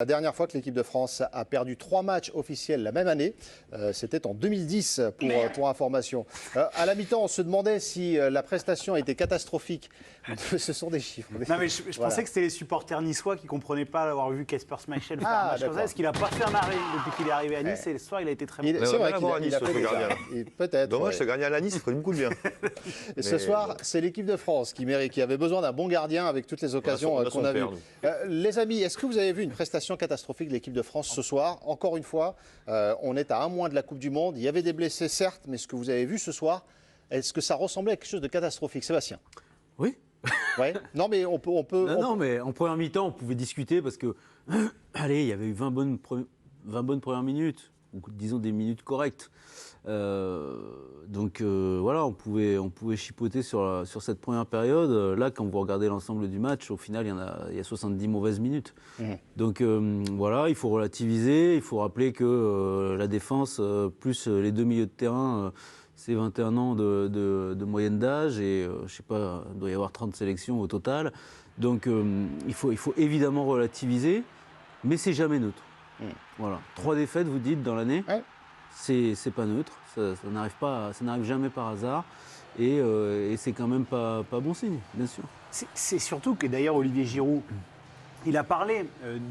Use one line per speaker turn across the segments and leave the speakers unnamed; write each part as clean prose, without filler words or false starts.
La dernière fois que l'équipe de France a perdu 3 matchs officiels la même année, c'était en 2010 pour information. À la mi-temps, on se demandait si la prestation était catastrophique. Ce sont des chiffres.
Non mais je pensais que c'était les supporters niçois qui ne comprenaient pas avoir vu Kasper Schmeichel faire un match comme ça, parce qu'il n'a pas fait un arrêt depuis qu'il est arrivé à Nice et le soir il a été très bon.
C'est vrai qu'il a fait des
gardien.
Peut-être.
Dommage, ce gardien à Nice, il ferait beaucoup de bien.
Et ce soir, c'est l'équipe de France qui avait besoin d'un bon gardien avec toutes les occasions qu'on a vues. Les amis, est-ce que vous avez vu une prestation catastrophique de l'équipe de France ce soir? Encore une fois, on est à un mois de la Coupe du Monde. Il y avait des blessés, certes, mais ce que vous avez vu ce soir, est-ce que ça ressemblait à quelque chose de catastrophique? Sébastien?
Oui.
Ouais. Non, mais on peut.
Non, mais en première mi-temps, on pouvait discuter parce que, allez, il y avait eu 20 bonnes premières minutes, ou disons des minutes correctes. Donc voilà, on pouvait chipoter sur cette première période. Là, quand vous regardez l'ensemble du match, au final, il y a 70 mauvaises minutes. Donc voilà, il faut relativiser. Il faut rappeler que la défense, plus les deux milieux de terrain, c'est 21 ans de moyenne d'âge et je sais pas, il doit y avoir 30 sélections au total. Donc il faut évidemment relativiser, mais c'est jamais neutre. Voilà. 3 défaites, vous dites, dans l'année. Ouais. C'est pas neutre, ça n'arrive jamais par hasard et c'est quand même pas bon signe, bien sûr.
C'est surtout que d'ailleurs Olivier Giroud, il a parlé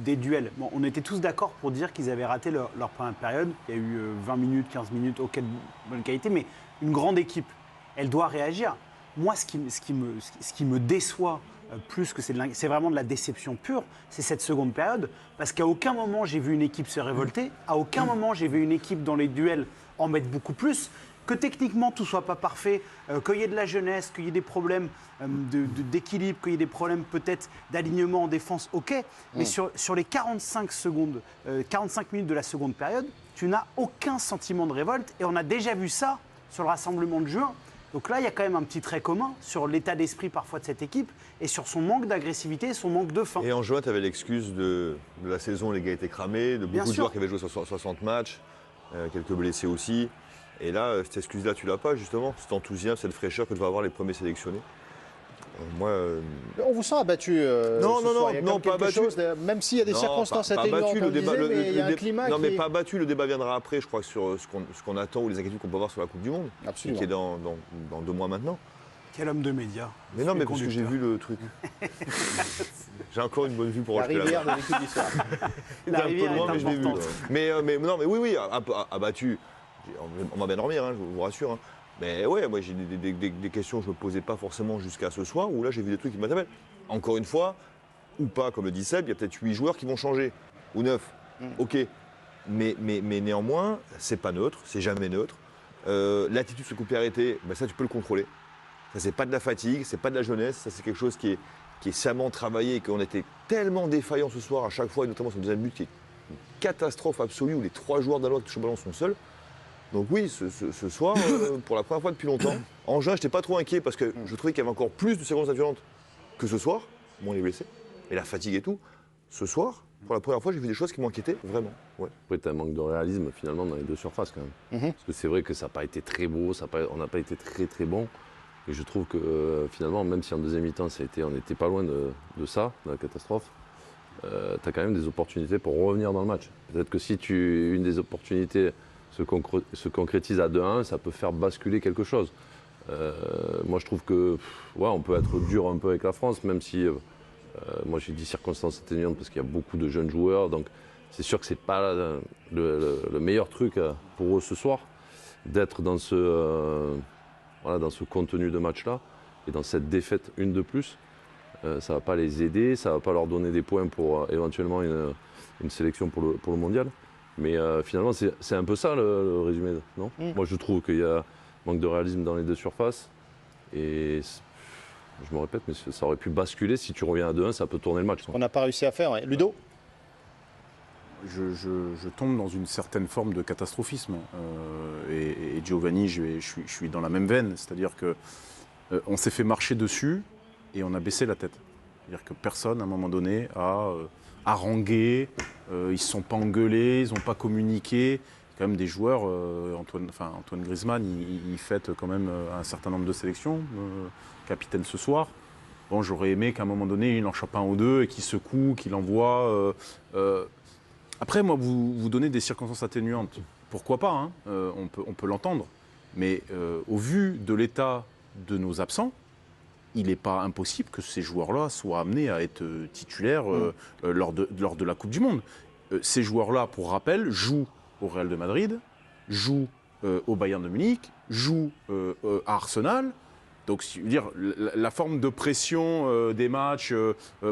des duels. Bon, on était tous d'accord pour dire qu'ils avaient raté leur première période. Il y a eu 20 minutes, 15 minutes, ok, de bonne qualité, mais une grande équipe, elle doit réagir. Moi, ce qui me déçoit plus que c'est vraiment de la déception pure, c'est cette seconde période, parce qu'à aucun moment j'ai vu une équipe se révolter, à aucun moment j'ai vu une équipe dans les duels en mettre beaucoup plus, que techniquement tout soit pas parfait, qu'il y ait de la jeunesse, qu'il y ait des problèmes d'équilibre, qu'il y ait des problèmes peut-être d'alignement en défense, ok, mais sur les 45 minutes de la seconde période, tu n'as aucun sentiment de révolte, et on a déjà vu ça sur le rassemblement de juin. Donc là, il y a quand même un petit trait commun sur l'état d'esprit parfois de cette équipe et sur son manque d'agressivité, son manque de faim.
Et en juin, tu avais l'excuse de la saison, les gars étaient cramés, de beaucoup de joueurs qui avaient joué sur 60 matchs, quelques blessés aussi. Et là, cette excuse-là, tu l'as pas justement, cet enthousiasme, cette fraîcheur que devaient avoir les premiers sélectionnés.
On vous sent abattu.
Non, pas abattu.
Même s'il y a des circonstances atténuantes, il y a un climat.
Non, mais pas abattu. Le débat viendra après, je crois, sur ce qu'on attend ou les inquiétudes qu'on peut avoir sur la Coupe du Monde, qui est dans 2 mois maintenant.
Quel homme de médias.
Mais non, mais parce que j'ai vu le truc. J'ai encore une bonne vue pour
la rivière de l'équipe du soir.
La rivière est importante.
Mais oui, abattu. On va bien dormir, je vous rassure. Hein. Mais ouais, moi j'ai des questions que je ne me posais pas forcément jusqu'à ce soir, où là j'ai vu des trucs qui m'interpellent. Encore une fois, ou pas, comme le dit Seb, il y a peut-être 8 joueurs qui vont changer, ou 9. Ok. Mais néanmoins, c'est pas neutre, c'est jamais neutre. L'attitude se couper arrêter, ça tu peux le contrôler. Ça c'est pas de la fatigue, c'est pas de la jeunesse, ça c'est quelque chose qui est sciemment travaillé et qu'on était tellement défaillants ce soir à chaque fois, et notamment sur le deuxième but qui est une catastrophe absolue où les 3 joueurs d'Alois qui touchent le ballon sont seuls. Donc oui, ce soir, pour la première fois depuis longtemps, en juin, je n'étais pas trop inquiet parce que je trouvais qu'il y avait encore plus de circonstances violentes que ce soir, moins les blessés, et la fatigue et tout. Ce soir, pour la première fois, j'ai vu des choses qui m'inquiétaient vraiment. Ouais.
Après, tu as un manque de réalisme finalement dans les deux surfaces quand même. Parce que c'est vrai que ça n'a pas été très beau, on n'a pas été très très bon. Et je trouve que finalement, même si en deuxième mi-temps, on n'était pas loin de ça, de la catastrophe, tu as quand même des opportunités pour revenir dans le match. Peut-être que si une des opportunités se concrétise à 2-1, ça peut faire basculer quelque chose. Moi, je trouve que on peut être dur un peu avec la France, même si moi j'ai dit circonstances atténuantes parce qu'il y a beaucoup de jeunes joueurs, donc c'est sûr que c'est pas le meilleur truc pour eux ce soir d'être dans ce contenu de match-là et dans cette défaite une de plus. Ça va pas les aider, ça va pas leur donner des points pour éventuellement une sélection pour le mondial. Mais finalement, c'est un peu ça le résumé, non ? Moi, je trouve qu'il y a manque de réalisme dans les deux surfaces. Et je me répète, mais ça aurait pu basculer. Si tu reviens à 2-1, ça peut tourner le match.
On n'a pas réussi à faire. Ouais. Ludo ?
Je tombe dans une certaine forme de catastrophisme. Et Giovanni, je suis dans la même veine. C'est-à-dire qu'on s'est fait marcher dessus et on a baissé la tête. C'est-à-dire que personne, à un moment donné, a harangué, ils ne se sont pas engueulés, ils n'ont pas communiqué. Quand même des joueurs, Antoine Griezmann, il fête quand même un certain nombre de sélections, capitaine ce soir. Bon, j'aurais aimé qu'à un moment donné, il en chope un ou deux et qu'il secoue, qu'il envoie. Après, moi, vous donnez des circonstances atténuantes. Pourquoi pas, hein, on peut l'entendre. Mais au vu de l'état de nos absents, il n'est pas impossible que ces joueurs-là soient amenés à être titulaires lors de la Coupe du Monde. Ces joueurs-là, pour rappel, jouent au Real de Madrid, jouent au Bayern de Munich, jouent à Arsenal. Donc, je veux dire, la forme de pression des matchs,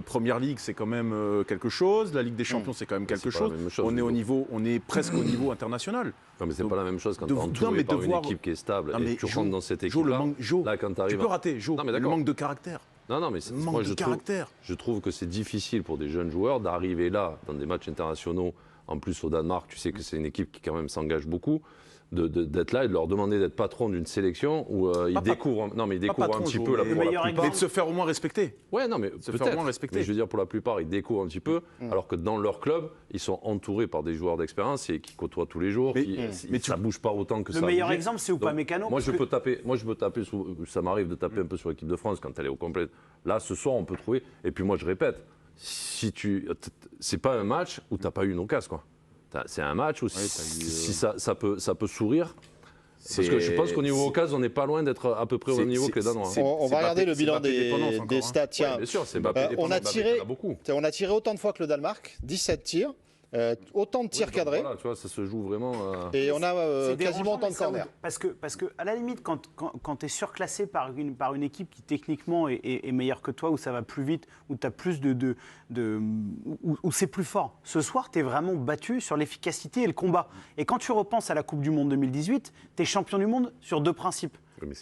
Première Ligue, c'est quand même quelque chose. La Ligue des Champions, c'est quand même quelque chose. On est presque au niveau international.
Non, mais c'est pas la même chose quand tu es entouré par une équipe qui est stable et tu rentres dans cette équipe-là.
Là, quand tu peux rater, le manque de caractère.
Non, mais moi, je trouve que c'est difficile pour des jeunes joueurs d'arriver là, dans des matchs internationaux. En plus, au Danemark, tu sais que c'est une équipe qui quand même s'engage beaucoup. D'être là et de leur demander d'être patron d'une sélection où ils découvrent un petit peu la plupart.
Mais de se faire au moins respecter.
Ouais, non, mais peut-être. Mais je veux dire, pour la plupart, ils découvrent un petit peu, alors que dans leur club, ils sont entourés par des joueurs d'expérience et qui côtoient tous les jours. Mais ça bouge pas autant que ça.
Le meilleur exemple, c'est Upamecano.
Moi, je peux taper. Ça m'arrive de taper un peu sur l'équipe de France quand elle est au complet. Là, ce soir, on peut trouver. Et puis moi, je répète, c'est pas un match où t'as pas eu une occasion, quoi. C'est un match où si ça peut sourire. Parce que je pense qu'au niveau occasion, on n'est pas loin d'être à peu près au même niveau que les Danois.
On va regarder le bilan des stats. Tiens,
bien sûr,
on a tiré autant de fois que le Danemark, 17 tirs. Autant de tirs cadrés.
Voilà, tu vois, ça se joue vraiment.
Et on a quasiment autant de corners.
Parce que à la limite, quand tu es surclassé par une équipe qui techniquement est meilleure que toi, où ça va plus vite, où tu as plus où c'est plus fort. Ce soir, tu es vraiment battu sur l'efficacité et le combat. Et quand tu repenses à la Coupe du Monde 2018, tu es champion du monde sur deux principes.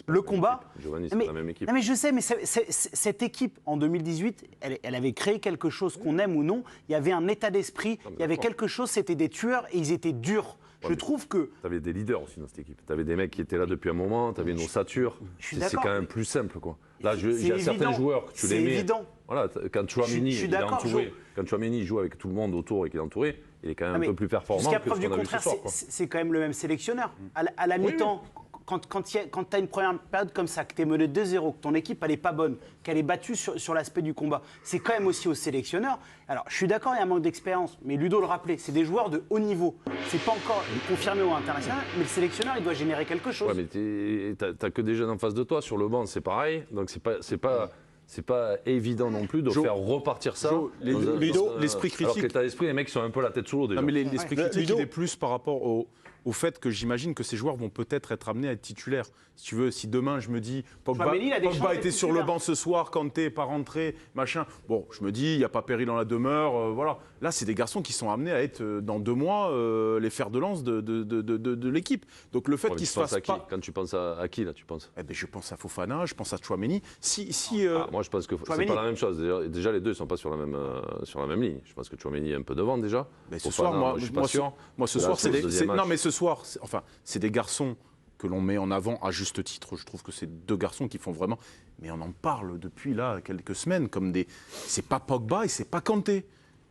Le combat.
Giovanni, c'est pas la même équipe.
Non, mais je sais, mais cette équipe en 2018, elle avait créé quelque chose qu'on aime ou non. Il y avait un état d'esprit, il y avait quelque chose, c'était des tueurs et ils étaient durs. Je trouve que.
Tu avais des leaders aussi dans cette équipe. Tu avais des mecs qui étaient là depuis un moment, tu avais une ossature. C'est quand même plus simple, quoi. Là, il y a certains joueurs que tu les mets. C'est évident. Voilà, quand Chouameni est entouré, quand Chouameni joue avec tout le monde autour et qu'il est entouré, il est quand même un peu plus performant que ce qu'on a vu ce soir.
C'est quand même le même sélectionneur. À la mi-temps. Quand tu as une première période comme ça, que tu es mené 2-0, que ton équipe n'est pas bonne, qu'elle est battue sur l'aspect du combat, c'est quand même aussi au sélectionneur. Alors, je suis d'accord, il y a un manque d'expérience, mais Ludo le rappelait, c'est des joueurs de haut niveau. C'est pas encore confirmé au international, mais le sélectionneur, il doit générer quelque chose.
Ouais, mais tu n'as que des jeunes en face de toi. Sur le banc, c'est pareil. Donc, c'est pas évident non plus de faire repartir ça.
L'esprit critique.
Alors que l'état d'esprit, les mecs sont un peu la tête sous l'eau déjà.
Non, mais l'esprit critique, il est plus par rapport au fait que j'imagine que ces joueurs vont peut-être être amenés à être titulaires. Si tu veux, si demain je me dis Pogba était sur le banc ce soir, Kanté n'est pas rentré, machin. Bon, je me dis, il n'y a pas péril dans la demeure, voilà. Là, c'est des garçons qui sont amenés à être dans 2 mois les fers de lance de l'équipe. Donc le fait qu'ils se fassent pas.
Quand tu penses à qui là, tu penses?
Je pense à Fofana, je pense à Chouameni.
Moi, je pense que c'est pas la même chose. Déjà, les deux ne sont pas sur la même ligne. Je pense que Chouameni est un peu devant déjà.
Mais ce soir, je suis pas sûr. Moi, ce soir, c'est des garçons que l'on met en avant à juste titre. Je trouve que c'est 2 garçons qui font vraiment. Mais on en parle depuis là quelques semaines comme des. C'est pas Pogba et c'est pas Kanté.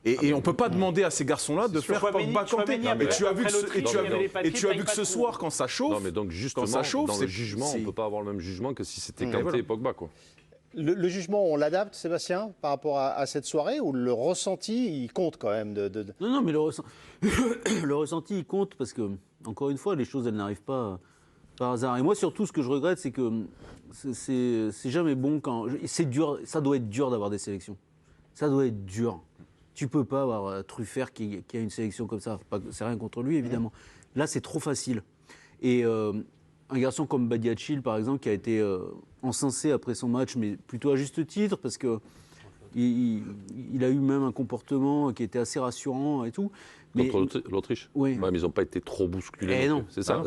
Et on ne peut pas demander à ces garçons-là de faire Pogba Kanté. Mais tu as vu que ce soir, quand ça chauffe.
Non, mais donc justement, dans le jugement, on ne peut pas avoir le même jugement que si c'était Kanté et Pogba, quoi.
Le jugement, on l'adapte, Sébastien, par rapport à cette soirée, ou le ressenti, il compte quand même
Non, mais le ressenti, il compte parce que, encore une fois, les choses, elles n'arrivent pas par hasard. Et moi, surtout, ce que je regrette, c'est que c'est jamais bon quand... C'est dur, ça doit être dur d'avoir des sélections. Ça doit être dur. Tu peux pas avoir Truffert qui a une sélection comme ça. C'est rien contre lui, évidemment. Là, c'est trop facile. Et un garçon comme Badiachil, par exemple, qui a été encensé après son match, mais plutôt à juste titre, parce que il a eu même un comportement qui était assez rassurant et tout.
Mais l'Autriche.
Oui.
Ouais, mais ils n'ont pas été trop bousculés.
Non.
C'est ça.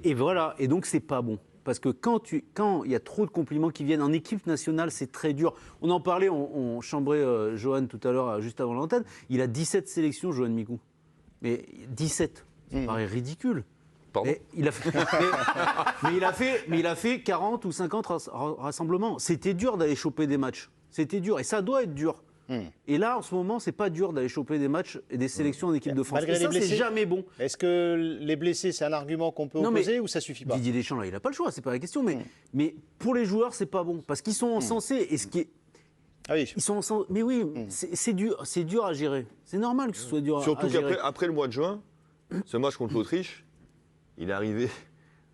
Et voilà. Et donc c'est pas bon. Parce que quand il y a trop de compliments qui viennent en équipe nationale, c'est très dur. On en parlait, on chambrait Johan tout à l'heure, juste avant l'antenne. Il a 17 sélections, Johan Mikou. Mais 17, ça paraît ridicule.
Pardon.
Il a fait 40 ou 50 rassemblements. C'était dur d'aller choper des matchs. C'était dur. Et ça doit être dur. Et là, en ce moment, c'est pas dur d'aller choper des matchs et des sélections en équipe de France.
Malgré
Et ça,
les blessés,
c'est jamais bon.
Est-ce que les blessés, c'est un argument qu'on peut opposer ou ça suffit pas?
Didier Deschamps, là, il n'a pas le choix, c'est pas la question. Mais pour les joueurs, c'est pas bon. Parce qu'ils sont censés. Et ce qui est.
Ah oui.
Ils sont mais oui, c'est dur à gérer. C'est normal que ce soit dur à gérer.
Surtout qu'après le mois de juin, ce match contre l'Autriche, il est arrivé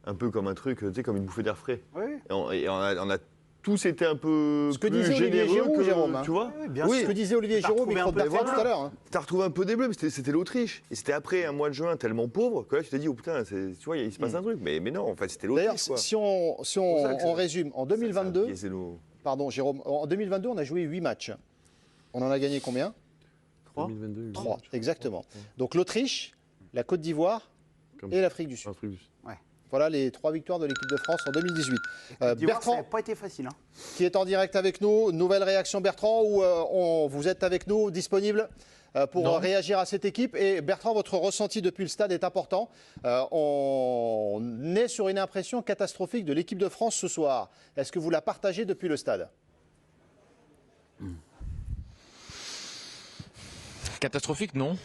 un peu comme un truc, tu sais, comme une bouffée d'air frais.
Oui.
Et on a tous été un peu
Ce que
plus
disait Olivier
généreux
Giroud,
que,
Jérôme.
tu vois.
Oui, bien
Ce
sûr.
que disait Olivier Giroud,
retrouvé
micro
un
de
peu
Bertrand
voilà.
tout à l'heure. Hein.
T'as retrouvé un peu des bleus, mais c'était l'Autriche. Et c'était après un mois de juin tellement pauvre que là, tu t'es dit, oh putain, tu vois, il se passe un truc. Mais non, en fait, c'était
D'ailleurs,
l'Autriche, quoi.
si on résume, en 2022,
biaisé nos-
pardon Jérôme, en 2022, on a joué 8 matchs. On en a gagné combien?
2022,
3, exactement. Donc l'Autriche, la Côte d'Ivoire et l'Afrique du Sud.
Un truc du-
Voilà les 3 victoires de l'équipe de France en 2018.
Ça
Bertrand,
n'a pas été facile. Hein.
qui est en direct avec nous, nouvelle réaction Bertrand, ou vous êtes avec nous, disponible pour réagir à cette équipe. Et Bertrand, votre ressenti depuis le stade est important. On est sur une impression catastrophique de l'équipe de France ce soir. Est-ce que vous la partagez depuis le stade?
Catastrophique, non.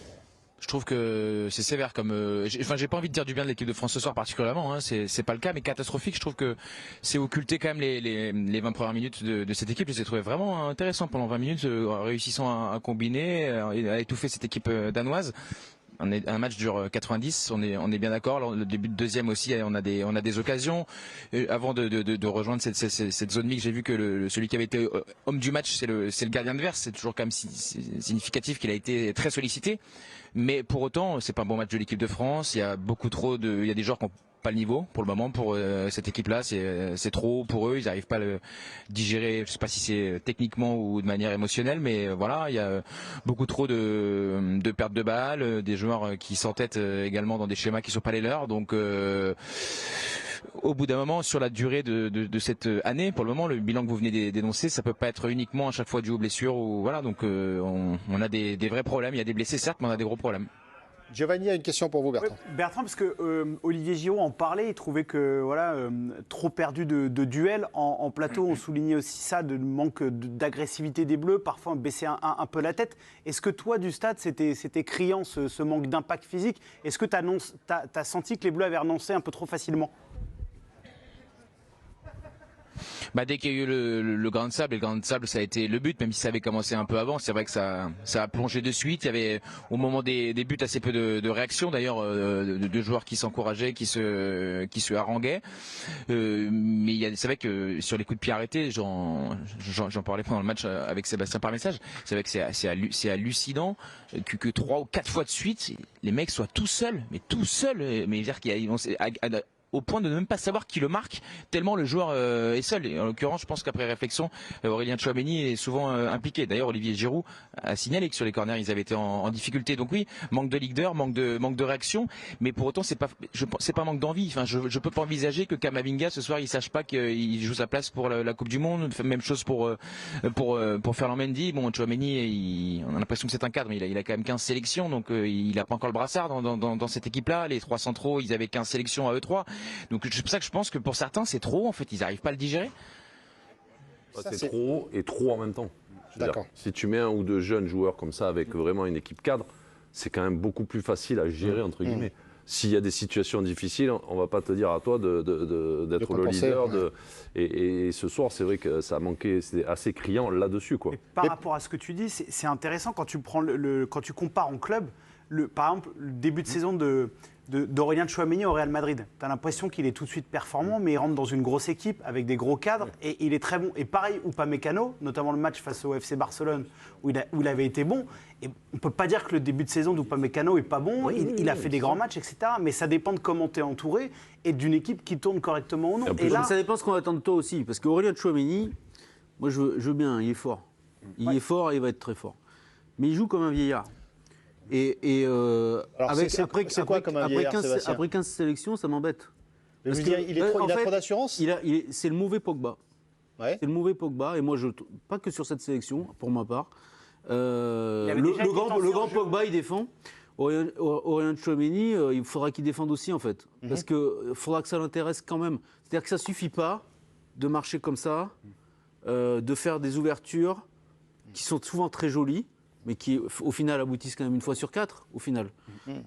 Je trouve que c'est sévère comme. J'ai pas envie de dire du bien de l'équipe de France ce soir particulièrement. Hein, c'est pas le cas, mais catastrophique. Je trouve que c'est occulté quand même les 20 premières minutes de cette équipe. Je les ai trouvées vraiment intéressants pendant 20 minutes, réussissant à combiner, à étouffer cette équipe danoise. Un match dure 90, on est bien d'accord. Le début de deuxième aussi, on a des occasions. Avant de rejoindre cette zone mixte, j'ai vu que celui qui avait été homme du match, c'est le gardien de verse. C'est toujours quand même significatif qu'il a été très sollicité. Mais pour autant, c'est pas un bon match de l'équipe de France. Il y a il y a des joueurs qui n'ont pas le niveau pour le moment pour cette équipe-là. C'est trop pour eux. Ils n'arrivent pas à le digérer. Je sais pas si c'est techniquement ou de manière émotionnelle, mais voilà, il y a beaucoup trop de pertes de balles, des joueurs qui s'entêtent également dans des schémas qui sont pas les leurs. Donc au bout d'un moment, sur la durée de cette année, pour le moment, le bilan que vous venez d'énoncer, ça peut pas être uniquement à chaque fois dû aux blessures ou voilà. Donc on a des vrais problèmes. Il y a des blessés certes, mais on a des gros problèmes.
Giovanni a une question pour vous, Bertrand.
Ouais, Bertrand, parce que Olivier Giroud en parlait, il trouvait que voilà, trop perdu de duels. En plateau, on soulignait aussi ça, de manque d'agressivité des Bleus, parfois baisser un peu la tête. Est-ce que toi, du stade, c'était criant ce manque d'impact physique? Est-ce que tu as senti que les Bleus avaient renoncé un peu trop facilement?
Dès qu'il y a eu le grain de sable, et le grain de sable, ça a été le but, même si ça avait commencé un peu avant. C'est vrai que ça a plongé de suite. Il y avait au moment des buts assez peu de réactions, d'ailleurs, de joueurs qui s'encourageaient, qui se haranguaient. Mais c'est vrai que sur les coups de pied arrêtés, j'en parlais pendant le match avec Sébastien par message. C'est vrai que c'est hallucinant que 3 ou 4 fois de suite, les mecs soient tout seuls, mais dire qu'il y a au point de ne même pas savoir qui le marque, tellement le joueur est seul. Et en l'occurrence, je pense qu'après réflexion, Aurélien Tchouaméni est souvent impliqué. D'ailleurs, Olivier Giroud a signalé que sur les corners, ils avaient été en difficulté. Donc oui, manque de leader, manque de réaction, mais pour autant, c'est pas manque d'envie. Enfin, je peux pas envisager que Kamavinga ce soir, il sache pas qu'il joue sa place pour la Coupe du Monde. Même chose pour Ferland Mendy. Bon, Tchouaméni, on a l'impression que c'est un cadre, mais il a quand même 15 sélections, donc il a pas encore le brassard dans cette équipe-là. Les 3 centraux, ils avaient 15 sélections à eux 3. Donc c'est pour ça que je pense que pour certains c'est trop, en fait, ils n'arrivent pas à le digérer.
C'est trop et trop en même temps.
D'accord.
Si tu mais 1 ou 2 jeunes joueurs comme ça avec vraiment une équipe cadre, c'est quand même beaucoup plus facile à gérer entre guillemets. S'il y a des situations difficiles, on ne va pas te dire à toi d'être le leader. Et ce soir, c'est vrai que ça a manqué, c'est assez criant là-dessus, quoi.
Par rapport à ce que tu dis, c'est intéressant quand tu prends quand tu compares en club, par exemple, le début de saison d'Aurélien Tchouaméni au Real Madrid. Tu as l'impression qu'il est tout de suite performant, mais il rentre dans une grosse équipe avec des gros cadres et il est très bon. Et pareil, Upamecano, notamment le match face au FC Barcelone où il avait été bon. Et on ne peut pas dire que le début de saison d'Upamecano n'est pas bon. Il a fait des grands matchs, etc. Mais ça dépend de comment tu es entouré et d'une équipe qui tourne correctement ou non.
Et là, ça dépend de ce qu'on attend de toi aussi. Parce qu'Aurélien Tchouaméni, moi je veux bien, il est fort. Il est fort et il va être très fort. Mais il joue comme un vieillard.
Après
15 sélections, ça m'embête.
Il a trop d'assurance.
C'est le mauvais Pogba.
Ouais.
C'est le mauvais Pogba. Et moi, pas que sur cette sélection, pour ma part.
le
grand Pogba, il défend. Aurélien Tchouaméni, il faudra qu'il défende aussi, en fait. Parce qu'il faudra que ça l'intéresse quand même. C'est-à-dire que ça ne suffit pas de marcher comme ça, de faire des ouvertures qui sont souvent très jolies, mais qui au final aboutissent quand même une fois sur 4, au final.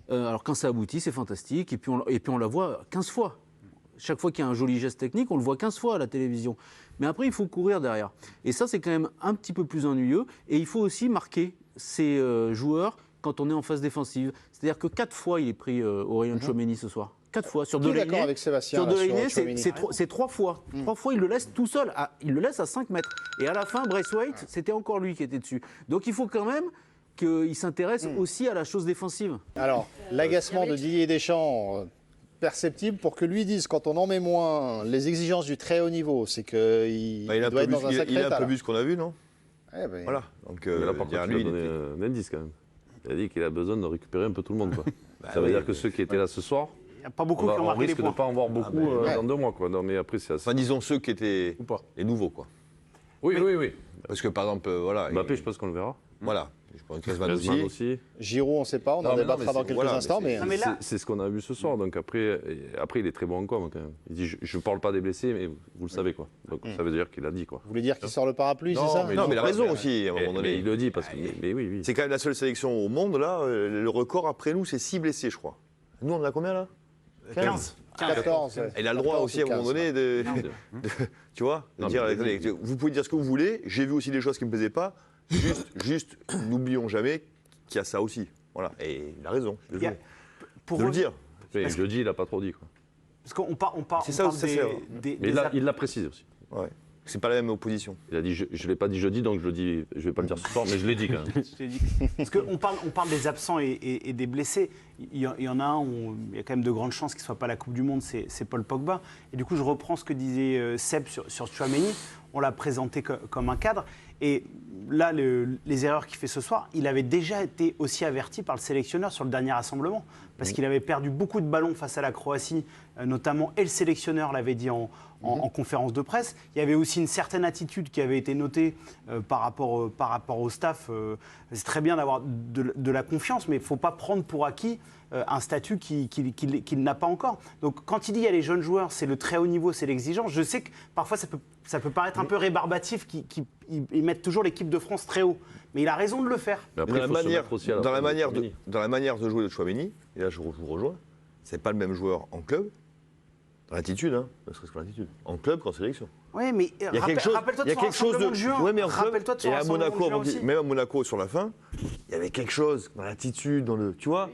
Alors quand ça aboutit, c'est fantastique, et puis on la voit 15 fois. Chaque fois qu'il y a un joli geste technique, on le voit 15 fois à la télévision. Mais après, il faut courir derrière. Et ça, c'est quand même un petit peu plus ennuyeux. Et il faut aussi marquer ces joueurs quand on est en phase défensive. C'est-à-dire que 4 fois, il est pris Aurélien Tchouaméni ce soir. 4 fois. Sur
Delaney, d'accord avec Sébastien.
Sur Delaney, c'est 3 fois. 3 fois, il le laisse tout seul. Il le laisse à 5 mètres. Et à la fin, Braithwaite, c'était encore lui qui était dessus. Donc il faut quand même qu'il s'intéresse aussi à la chose défensive.
Alors, l'agacement de Didier Deschamps, perceptible pour que lui dise, quand on en met moins, les exigences du très haut niveau, c'est qu'il doit être dans un sacré état.
Il a un peu vu ce qu'on a vu, non?
Voilà.
Donc,
mais là, par contre, il a donné un indice quand même. Il a dit qu'il a besoin de récupérer un peu tout le monde. Quoi. Ça veut dire que ceux qui étaient là ce soir,
Il n'y a pas beaucoup qui ont marqué les
risque de
points.
ne pas en voir beaucoup dans 2 mois. Quoi. Non, mais après, c'est assez...
Enfin, disons ceux qui étaient les nouveaux, quoi.
Oui.
Parce que, par exemple, voilà...
Mbappé, je pense qu'on le verra.
Voilà. Je pense Griezmann
aussi.
Giroud, on ne sait pas, on en débattra dans quelques instants. Mais
c'est ce qu'on a vu ce soir. Donc après, il est très bon en com quand même. Il dit je ne parle pas des blessés, mais vous le savez quoi. Donc ça veut dire qu'il a dit quoi.
Vous voulez dire qu'il sort le parapluie, c'est ça?
Non, mais il a raison aussi à un moment donné.
Mais il le dit parce que. Mais oui.
C'est quand même la seule sélection au monde là. Le record après nous, c'est 6 blessés, je crois. Nous, on en a combien là?
15. 14.
Il a le droit aussi à un moment donné de tu vois, de dire, vous pouvez dire ce que vous voulez. J'ai vu aussi des choses qui ne me plaisaient pas. Juste, n'oublions jamais qu'il y a ça aussi. Voilà. Et il a raison. Je suis désolé de le dire.
Mais je le dis, il n'a pas trop dit. Quoi.
Parce qu'on parle
mais il l'a précisé aussi.
Ouais. C'est pas la même opposition.
Il a dit, je ne l'ai pas dit jeudi, donc je ne vais pas le dire ce soir, mais je l'ai dit quand même.
Parce qu'on parle des absents et des blessés. Il y en a un où il y a quand même de grandes chances qu'il ne soit pas à la Coupe du Monde, c'est Paul Pogba. Et du coup, je reprends ce que disait Seb sur Tchouaméni. On l'a présenté comme un cadre. Et là, les erreurs qu'il fait ce soir, il avait déjà été aussi averti par le sélectionneur sur le dernier rassemblement. Parce qu'il avait perdu beaucoup de ballons face à la Croatie, notamment, et le sélectionneur l'avait dit en conférence de presse. Il y avait aussi une certaine attitude qui avait été notée par rapport au staff. C'est très bien d'avoir de la confiance, mais il ne faut pas prendre pour acquis un statut qu'il n'a pas encore. Donc quand il dit qu'il y a les jeunes joueurs, c'est le très haut niveau, c'est l'exigence, je sais que parfois ça peut paraître un peu rébarbatif qu'ils mettent toujours l'équipe de France très haut. Mais il a raison de le faire.
Après,
dans la manière de jouer de Tchouaméni, et là je vous rejoins, c'est pas le même joueur en club, dans l'attitude, hein, ne serait-ce que l'attitude, en club qu'en sélection.
Oui, mais rappelle-toi de son rassemblement de juin.
Ouais, mais en club,
rappelle-toi de son
et à Monaco,
aussi.
même à Monaco sur la fin, il y avait quelque chose dans l'attitude, dans le, tu vois,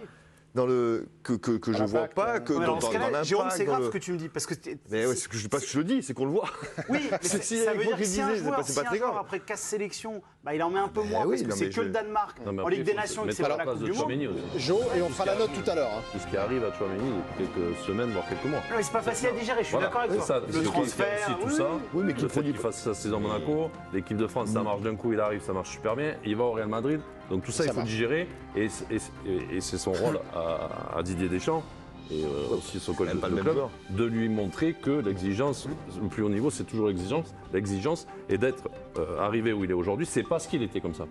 dans le que je vois pas, que dans l'impact.
Jérôme, c'est grave ce que tu me dis parce que
mais ouais, c'est pas ce que je le dis, c'est qu'on le voit.
Oui, mais ça veut dire que si un joueur après casse sélection, bah, il en met un peu moins parce que c'est que le Danemark en Ligue des Nations et c'est pas la Coupe du Monde.
Jo, et on fera la note tout à l'heure.
Tout ce qui arrive à Tchouaméni depuis quelques semaines, voire quelques mois.
Non, mais c'est pas facile à digérer, je suis d'accord avec toi.
Le transfert, tout ça.
Oui, mais
le fait qu'il fasse sa saison à Monaco, l'équipe de France, ça marche d'un coup, il arrive, ça marche super bien, il va au Real Madrid. Donc tout ça, il faut digérer, et c'est son rôle à Didier Deschamps, et aussi son coach de club, de lui montrer que l'exigence, le plus haut niveau, c'est toujours l'exigence, et d'être arrivé où il est aujourd'hui, c'est pas ce qu'il était comme ça.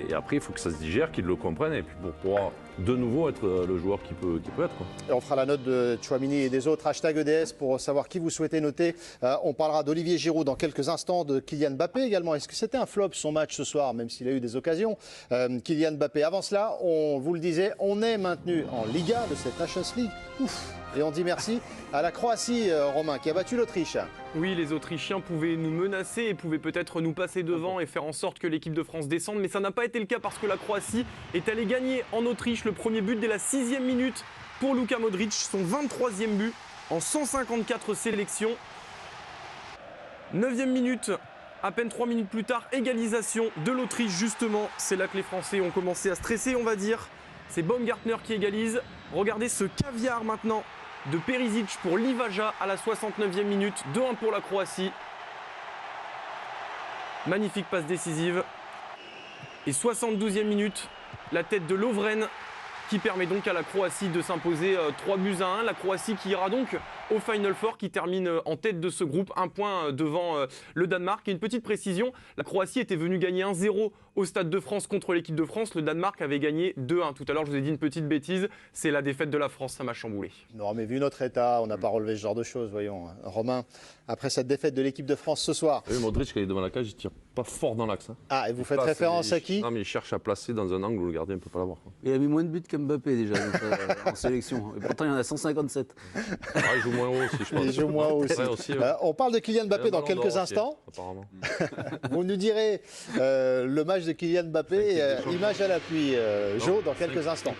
Et après, il faut que ça se digère, qu'il le comprenne, et puis pour pouvoir de nouveau être le joueur qui peut être. Quoi.
Et on fera la note de Tchouaméni et des autres. Hashtag EDS pour savoir qui vous souhaitez noter. On parlera d'Olivier Giroud dans quelques instants, de Kylian Mbappé également. Est-ce que c'était un flop son match ce soir, même s'il a eu des occasions? Kylian Mbappé. Avant cela, on vous le disait, on est maintenu en Liga de cette Nations League. Ouf. Et on dit merci à la Croatie, Romain, qui a battu l'Autriche.
Oui, les Autrichiens pouvaient nous menacer et pouvaient peut-être nous passer devant et faire en sorte que l'équipe de France descende. Mais ça n'a pas été le cas parce que la Croatie est allée gagner en Autriche. Le premier but dès la 6e minute pour Luka Modric, son 23e but en 154 sélections. 9e minute, à peine 3 minutes plus tard, égalisation de l'Autriche justement. C'est là que les Français ont commencé à stresser, on va dire. C'est Baumgartner qui égalise. Regardez ce caviar maintenant de Perisic pour Livaja à la 69e minute. 2-1 pour la Croatie. Magnifique passe décisive. Et 72e minute, la tête de Lovren qui permet donc à la Croatie de s'imposer 3-1. La Croatie qui ira donc au Final Four, qui termine en tête de ce groupe, 1 point devant le Danemark. Et une petite précision, la Croatie était venue gagner 1-0 au Stade de France contre l'équipe de France. Le Danemark avait gagné 2-1. Tout à l'heure, je vous ai dit une petite bêtise, c'est la défaite de la France, ça m'a chamboulé.
Non, mais vu notre état, on n'a pas relevé ce genre de choses, voyons. Romain, après cette défaite de l'équipe de France ce soir.
Oui, Modric, quand il est devant la cage, il tire pas fort dans l'axe. Hein.
Ah, et vous faites référence à qui?
Non, mais il cherche à placer dans un angle où le gardien ne peut pas l'avoir.
Il a mis moins de buts qu'Mbappé déjà donc, en sélection. Et pourtant, il y en a 157.
Ah, il joue moins haut aussi, je pense.
Il joue moins haut aussi.
Ouais, aussi, ouais.
On parle de Kylian Mbappé dans quelques
Aussi,
instants.
apparemment.
Vous nous direz le match de Kylian Mbappé, image à l'appui, Jo, dans quelques instants.